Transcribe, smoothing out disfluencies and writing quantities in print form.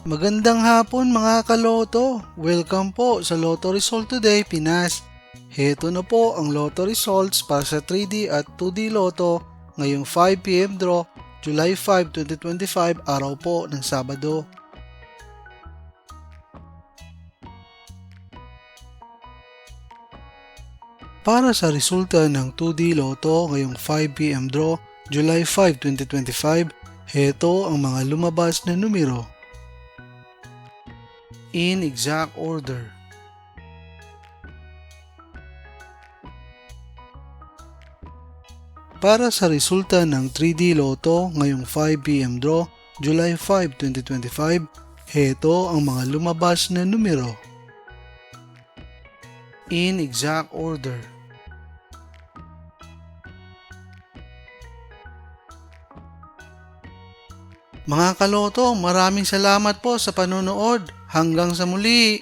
Magandang hapon mga kaloto! Welcome po sa Lotto Result Today Pinas. Heto na po ang Lotto Results para sa 3D at 2D Lotto ngayong 5pm draw, July 5, 2025, araw po ng Sabado. Para sa resulta ng 2D Lotto ngayong 5pm draw, July 5, 2025, heto ang mga lumabas na numero. In exact order. Para sa resulta ng 3D Lotto ngayong 5pm draw, July 5, 2025, heto ang mga lumabas na numero. In exact order. Mga kaloto, maraming salamat po sa panonood. Hanggang sa muli!